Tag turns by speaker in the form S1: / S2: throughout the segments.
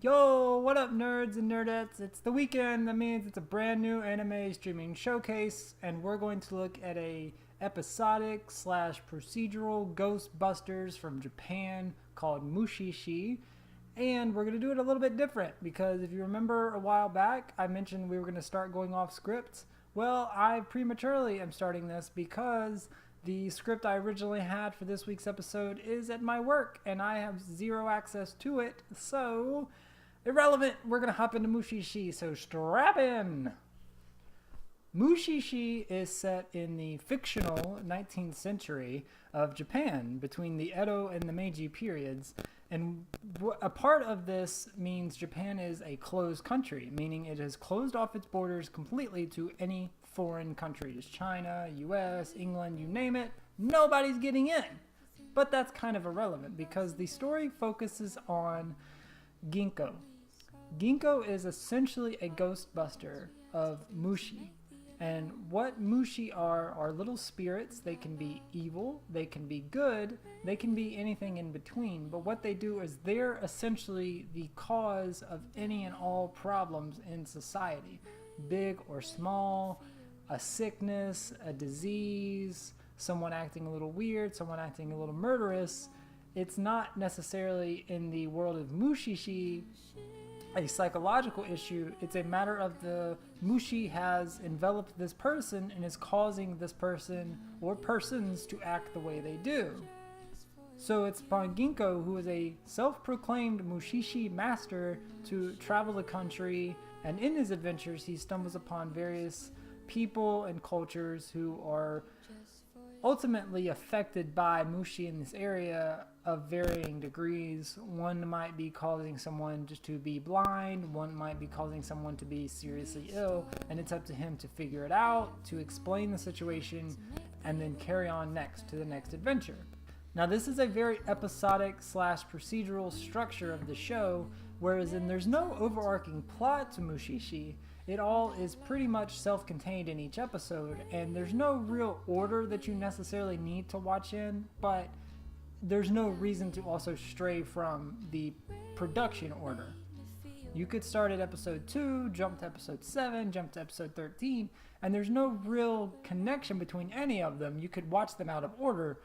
S1: Yo, what up, nerds and nerdettes? It's the weekend. That means it's a brand new anime streaming showcase, and we're going to look at a episodic slash procedural Ghostbusters from Japan called Mushi-shi. And we're going to do it a little bit different because if you remember a while back, I mentioned we were going to start going off script. Well, I prematurely am starting this because the script I originally had for this week's episode is at my work and I have zero access to it. So, irrelevant. We're going to hop into Mushi-shi, so strap in. Mushi-shi is set in the fictional 19th century of Japan between the Edo and the Meiji periods. And a part of this means Japan is a closed country, meaning it has closed off its borders completely to any foreign countries. China, US, England, you name it, nobody's getting in. But that's kind of irrelevant because the story focuses on Ginko. Ginko is essentially a Ghostbuster of Mushi. And what Mushi are little spirits. They can be evil, they can be good, they can be anything in between. But what they do is they're essentially the cause of any and all problems in society, big or small, a sickness, a disease, someone acting a little weird, someone acting a little murderous. It's not necessarily in the world of Mushi-shi a psychological issue. It's a matter of the Mushi has enveloped this person and is causing this person or persons to act the way they do. So it's upon Ginko, who is a self-proclaimed Mushi-shi master, to travel the country, and in his adventures he stumbles upon various people and cultures who are ultimately affected by Mushi in this area of varying degrees. One might be causing someone just to be blind, one might be causing someone to be seriously ill, and it's up to him to figure it out, to explain the situation, and then carry on next to the next adventure. Now this is a very episodic slash procedural structure of the show, whereas there's no overarching plot to Mushi-shi. It all is pretty much self-contained in each episode, and there's no real order that you necessarily need to watch in, but there's no reason to also stray from the production order. You could start at episode 2, jump to episode 7, jump to episode 13, and there's no real connection between any of them. You could watch them out of order,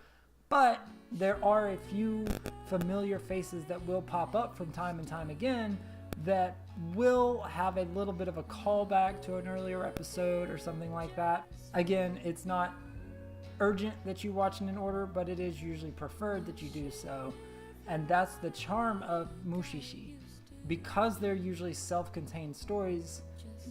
S1: but there are a few familiar faces that will pop up from time and time again that will have a little bit of a callback to an earlier episode or something like that. Again, it's not urgent that you watch in order, but it is usually preferred that you do so. And that's the charm of Mushi-shi. Because they're usually self-contained stories,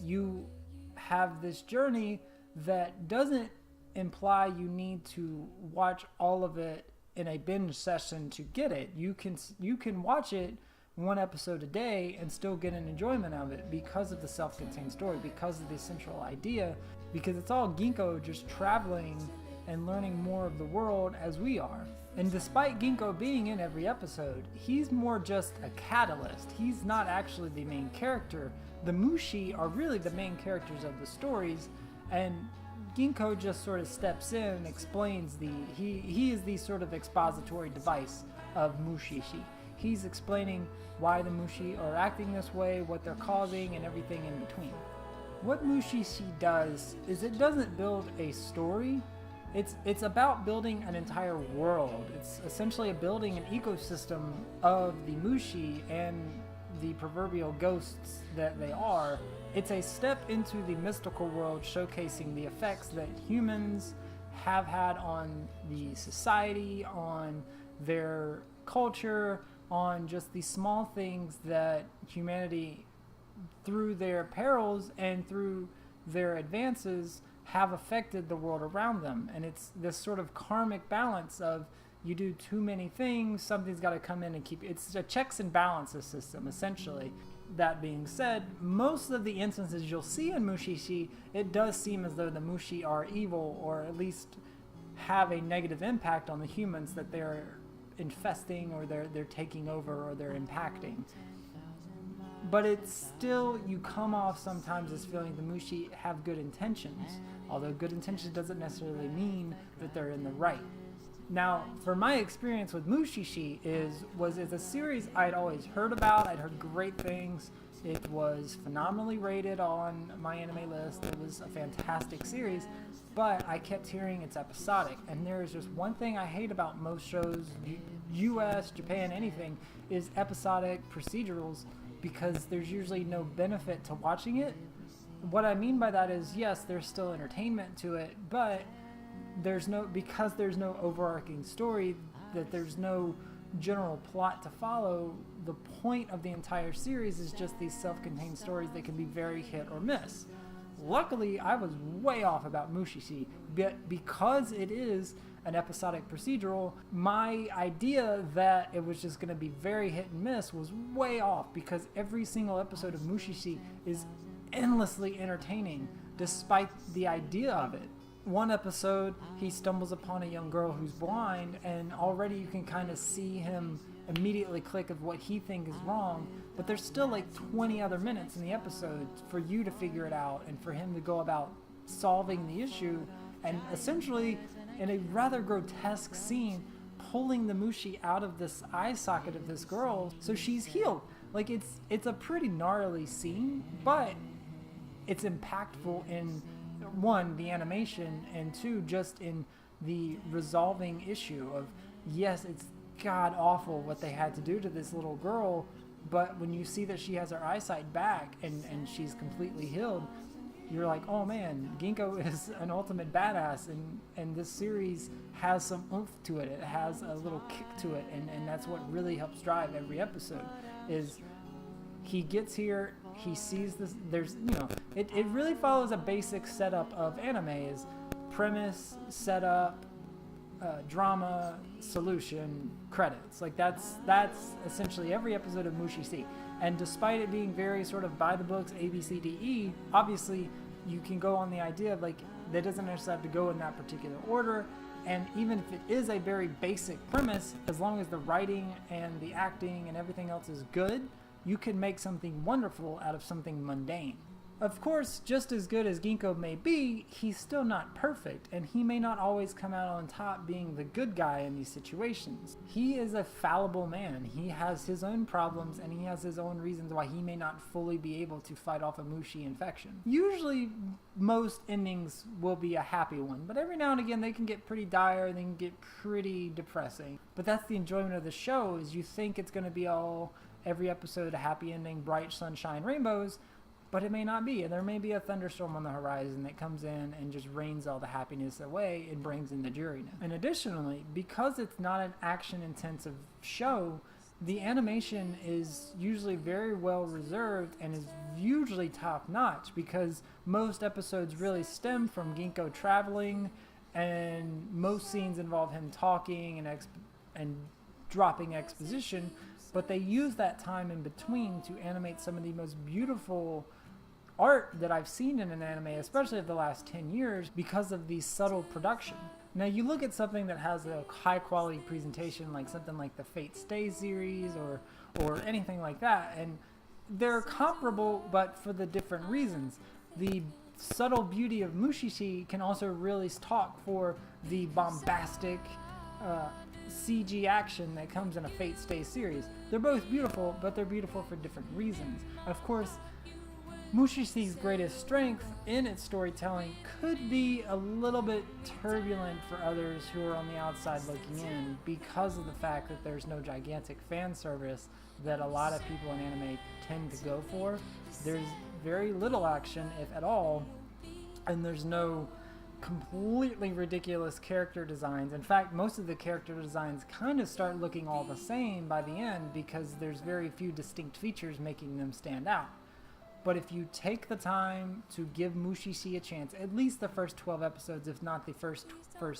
S1: you have this journey that doesn't imply you need to watch all of it in a binge session to get it. You can watch it one episode a day and still get an enjoyment of it because of the self-contained story, because of the central idea, because it's all Ginko just traveling and learning more of the world as we are. And despite Ginko being in every episode, he's more just a catalyst. He's not actually the main character. The Mushi are really the main characters of the stories, and Ginko just sort of steps in and explains he is the sort of expository device of Mushi-shi. He's explaining why the Mushi are acting this way, what they're causing, and everything in between. What Mushi-shi does is it doesn't build a story. It's about building an entire world. It's essentially building an ecosystem of the Mushi and the proverbial ghosts that they are. It's a step into the mystical world, showcasing the effects that humans have had on the society, on their culture, on just the small things that humanity, through their perils and through their advances, have affected the world around them. And it's this sort of karmic balance of you do too many things, something's got to come in and keep. It's a checks and balances system, essentially. That being said, most of the instances you'll see in Mushi-shi, it does seem as though the Mushi are evil, or at least have a negative impact on the humans that they're infesting, or they're taking over, or they're impacting. But it's still, you come off sometimes as feeling the Mushi have good intentions, although good intentions doesn't necessarily mean that they're in the right. Now, for my experience with Mushi-shi was it's a series I'd always heard about. I'd heard great things. It was phenomenally rated on my anime list. It was a fantastic series, but I kept hearing it's episodic. And there is just one thing I hate about most shows, US, Japan, anything, is episodic procedurals, because there's usually no benefit to watching it. What I mean by that is, yes, there's still entertainment to it, but because there's no overarching story, that there's no general plot to follow. The point of the entire series is just these self-contained stories that can be very hit or miss. Luckily, I was way off about Mushi-shi, but because it is an episodic procedural, my idea that it was just going to be very hit and miss was way off, because every single episode of Mushi-shi is endlessly entertaining despite the idea of it. One episode, he stumbles upon a young girl who's blind, and already you can kind of see him immediately click of what he thinks is wrong, but there's still like 20 other minutes in the episode for you to figure it out and for him to go about solving the issue, and essentially, in a rather grotesque scene, pulling the mushi out of this eye socket of this girl so she's healed. Like, it's a pretty gnarly scene, but it's impactful in, one, the animation, and two, just in the resolving issue of, yes, it's god awful what they had to do to this little girl, but when you see that she has her eyesight back and she's completely healed, you're like, oh man, Ginkgo is an ultimate badass, and this series has some oomph to it. It has a little kick to it, and that's what really helps drive every episode. Is he gets here, he sees this, there's, it really follows a basic setup of anime, is premise, setup, drama, solution, credits. Like that's essentially every episode of Mushi-shi. And despite it being very sort of by the books, A, B, C, D, E, obviously you can go on the idea of like, that doesn't necessarily have to go in that particular order. And even if it is a very basic premise, as long as the writing and the acting and everything else is good, you can make something wonderful out of something mundane. Of course, just as good as Ginkgo may be, he's still not perfect, and he may not always come out on top being the good guy in these situations. He is a fallible man. He has his own problems, and he has his own reasons why he may not fully be able to fight off a Mushi infection. Usually, most endings will be a happy one, but every now and again they can get pretty dire, they can get pretty depressing. But that's the enjoyment of the show, is you think it's going to be all, every episode a happy ending, bright sunshine, rainbows, but it may not be, and there may be a thunderstorm on the horizon that comes in and just rains all the happiness away and brings in the dreariness. And additionally, because it's not an action-intensive show, the animation is usually very well reserved and is usually top-notch, because most episodes really stem from Ginkgo traveling, and most scenes involve him talking and dropping exposition, but they use that time in between to animate some of the most beautiful art that I've seen in an anime, especially of the last 10 years, because of the subtle production. Now, you look at something that has a high quality presentation, like something like the Fate Stay series or anything like that, and they're comparable, but for the different reasons. The subtle beauty of Mushi-shi can also really talk for the bombastic CG action that comes in a Fate Stay series. They're both beautiful, but they're beautiful for different reasons. Of course, Mushi-shi's greatest strength in its storytelling could be a little bit turbulent for others who are on the outside looking in, because of the fact that there's no gigantic fan service that a lot of people in anime tend to go for. There's very little action, if at all, and there's no completely ridiculous character designs. In fact, most of the character designs kind of start looking all the same by the end, because there's very few distinct features making them stand out. But if you take the time to give Mushi-shi a chance, at least the first 12 episodes, if not the first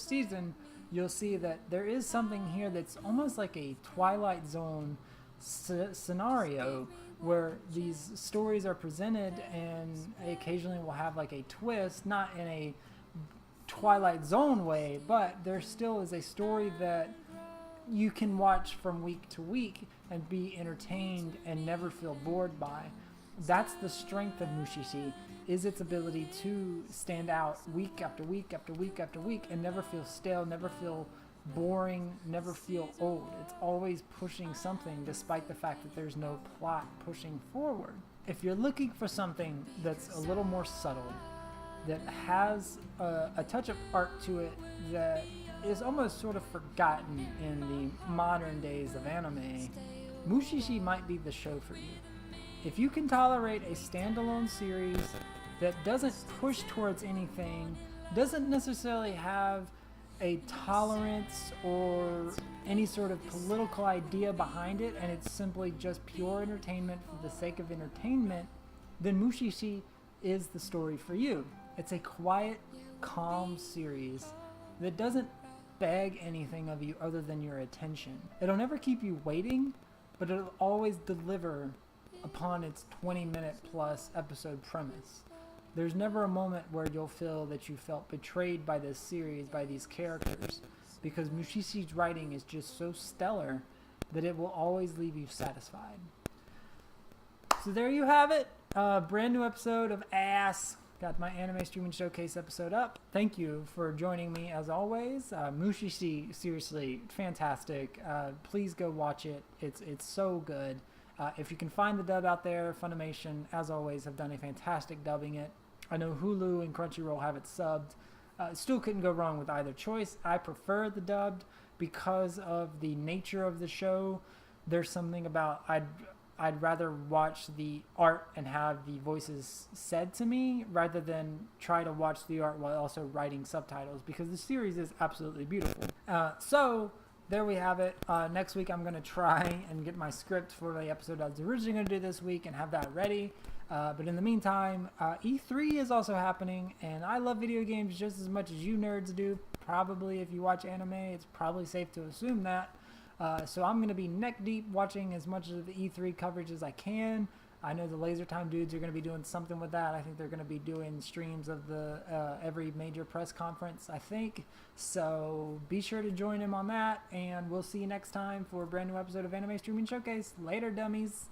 S1: season, you'll see that there is something here that's almost like a Twilight Zone scenario, where these stories are presented and occasionally will have like a twist, not in a Twilight Zone way, but there still is a story that you can watch from week to week and be entertained and never feel bored by. That's the strength of Mushi-shi, is its ability to stand out week after week after week after week and never feel stale, never feel boring, never feel old. It's always pushing something despite the fact that there's no plot pushing forward. If you're looking for something that's a little more subtle, that has a touch of art to it that is almost sort of forgotten in the modern days of anime, Mushi-shi might be the show for you. If you can tolerate a standalone series that doesn't push towards anything, doesn't necessarily have a tolerance or any sort of political idea behind it, and it's simply just pure entertainment for the sake of entertainment, then Mushi-shi is the story for you. It's a quiet, calm series that doesn't beg anything of you other than your attention. It'll never keep you waiting, but it'll always deliver upon its 20-minute plus episode premise. There's never a moment where you'll feel that you felt betrayed by this series, by these characters, because Mushi-shi's writing is just so stellar that it will always leave you satisfied. So there you have it. Brand new episode of A.S.S. Got my anime streaming showcase episode up. Thank you for joining me as always. Mushi-shi, seriously fantastic. Please go watch it. It's so good. If you can find the dub out there, Funimation, as always, have done a fantastic dubbing it. I know Hulu and Crunchyroll have it subbed. Still couldn't go wrong with either choice. I prefer the dubbed because of the nature of the show. There's something about I'd rather watch the art and have the voices said to me rather than try to watch the art while also writing subtitles, because the series is absolutely beautiful. So there we have it. Next week I'm going to try and get my script for the episode I was originally going to do this week and have that ready. But in the meantime, E3 is also happening, and I love video games just as much as you nerds do. Probably if you watch anime, it's probably safe to assume that. So I'm going to be neck deep watching as much of the E3 coverage as I can. I know the Laser Time dudes are going to be doing something with that. I think they're going to be doing streams of the every major press conference, I think. So be sure to join him on that, and we'll see you next time for a brand new episode of Anime Streaming Showcase. Later, dummies.